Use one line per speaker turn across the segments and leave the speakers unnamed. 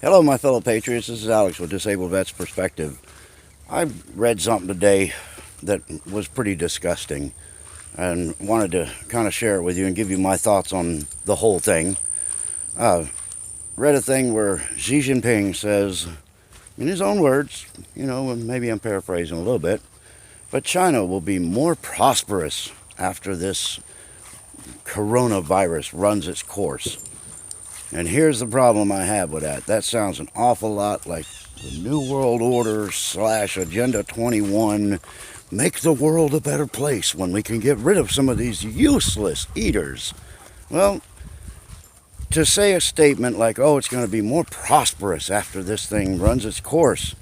Hello, my fellow patriots. This is Alex with Disabled Vets Perspective. I read something today that was pretty disgusting and wanted to kind of share it with you and give you my thoughts on the whole thing. Read a thing where Xi Jinping says, in his own words, and maybe I'm paraphrasing a little bit, but China will be more prosperous after this coronavirus runs its course. And here's the problem I have with that. That sounds an awful lot like the New World Order / Agenda 21. Make the world a better place when we can get rid of some of these useless eaters. Well, to say a statement like, oh, it's going to be more prosperous after this thing runs its course,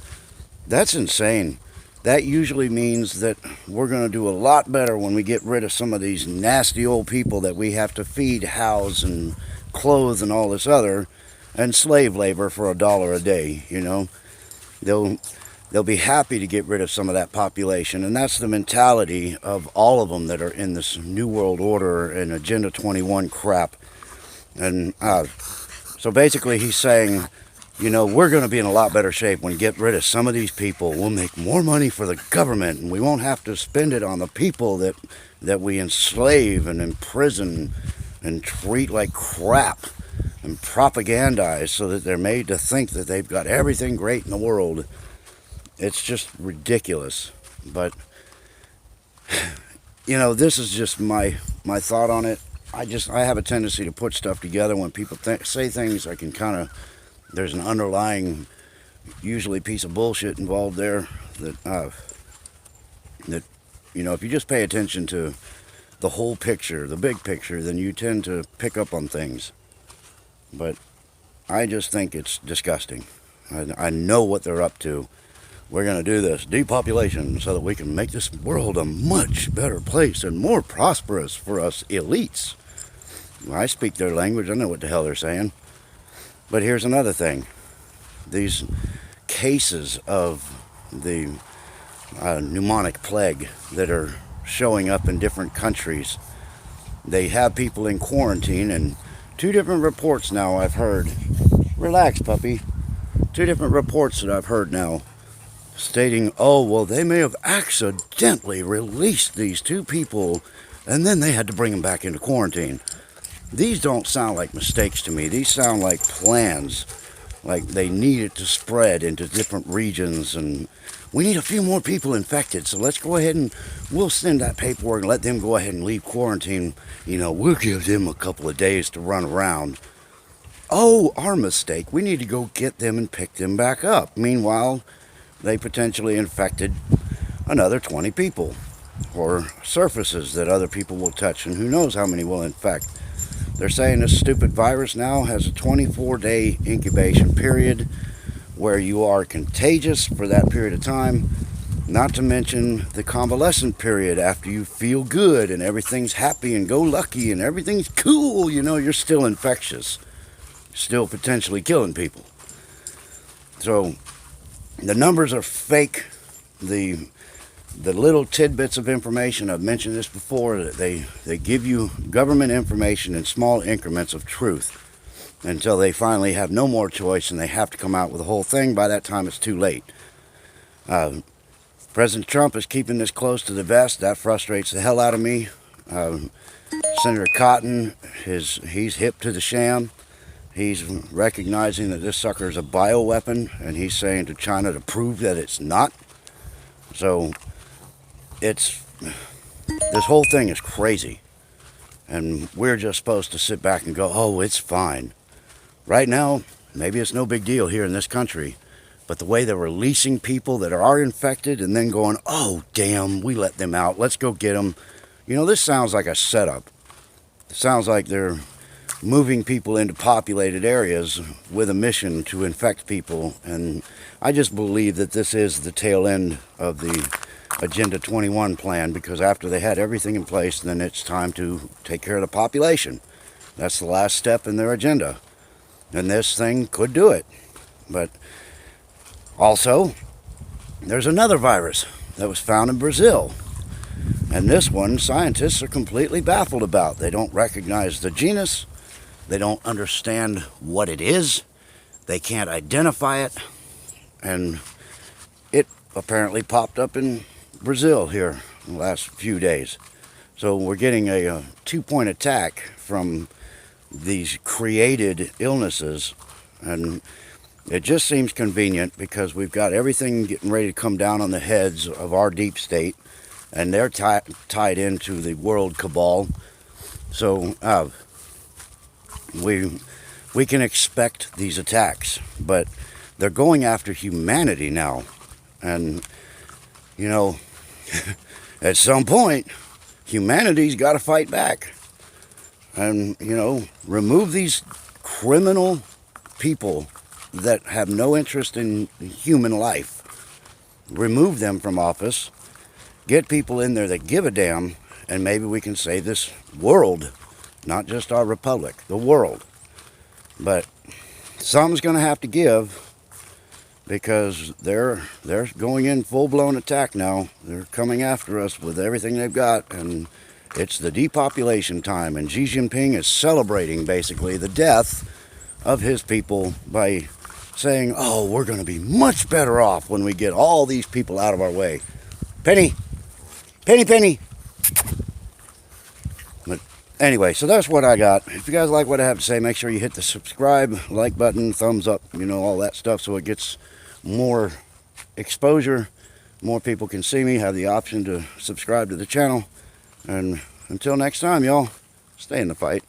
that's insane. That usually means that we're going to do a lot better when we get rid of some of these nasty old people that we have to feed, house, and clothes and all this other, and slave labor for $1 a day. They'll be happy to get rid of some of that population, and that's the mentality of all of them that are in this New World Order and Agenda 21 crap. And so basically he's saying, we're going to be in a lot better shape when we get rid of some of these people. We'll make more money for the government, and we won't have to spend it on the people that we enslave and imprison and treat like crap and propagandize so that they're made to think that they've got everything great in the world. It's just ridiculous. But, this is just my thought on it. I have a tendency to put stuff together when people say things. I can there's an underlying, usually piece of bullshit involved there that if you just pay attention to the whole picture, the big picture, then you tend to pick up on things. But I just think it's disgusting. I know what they're up to. We're going to do this depopulation so that we can make this world a much better place and more prosperous for us elites. I speak their language. I know what the hell they're saying. But here's another thing. These cases of the pneumonic plague that are showing up in different countries. They have people in quarantine, and 2 different reports now I've heard. Relax, puppy. 2 different reports that I've heard now stating, oh, well, they may have accidentally released these 2 people, and then they had to bring them back into quarantine. These don't sound like mistakes to me. These sound like plans, like they need it to spread into different regions, and we need a few more people infected, so let's go ahead and we'll send that paperwork and let them go ahead and leave quarantine. We'll give them a couple of days to run around. Oh, our mistake. We need to go get them and pick them back up. Meanwhile, they potentially infected another 20 people, or surfaces that other people will touch, and who knows how many will infect. They're saying this stupid virus now has a 24-day incubation period where you are contagious for that period of time, not to mention the convalescent period after you feel good and everything's happy and go lucky and everything's cool. You're still infectious, still potentially killing people. So the numbers are fake. The little tidbits of information, I've mentioned this before, that they give you government information in small increments of truth until they finally have no more choice and they have to come out with the whole thing. By that time, it's too late. President Trump is keeping this close to the vest. That frustrates the hell out of me. Senator Cotton, he's hip to the sham. He's recognizing that this sucker is a bioweapon, and he's saying to China to prove that it's not. So this whole thing is crazy. And we're just supposed to sit back and go, oh, it's fine. Right now, maybe it's no big deal here in this country, but the way they're releasing people that are infected and then going, oh, damn, we let them out. Let's go get them. This sounds like a setup. It sounds like they're moving people into populated areas with a mission to infect people. And I just believe that this is the tail end of the Agenda 21 plan, because after they had everything in place, then it's time to take care of the population. That's the last step in their agenda. And this thing could do it. But also, there's another virus that was found in Brazil. And this one, scientists are completely baffled about. They don't recognize the genus. They don't understand what it is. They can't identify it, and it apparently popped up in Brazil here in the last few days. So we're getting a two-point attack from these created illnesses, and it just seems convenient because we've got everything getting ready to come down on the heads of our deep state, and they're tied into the world cabal. So we can expect these attacks, but they're going after humanity now. And, you know, at some point, humanity's got to fight back. And, you know, remove these criminal people that have no interest in human life. Remove them from office. Get people in there that give a damn, and maybe we can save this world, not just our republic, the world. But something's going to have to give, because they're going in full-blown attack now. They're coming after us with everything they've got, and it's the depopulation time, and Xi Jinping is celebrating basically the death of his people by saying, oh, we're going to be much better off when we get all these people out of our way. Penny! Penny, Penny! But anyway, so that's what I got. If you guys like what I have to say, make sure you hit the subscribe, like button, thumbs up, you know, all that stuff, so it gets more exposure. More people can see me, have the option to subscribe to the channel. And until next time, y'all, stay in the fight.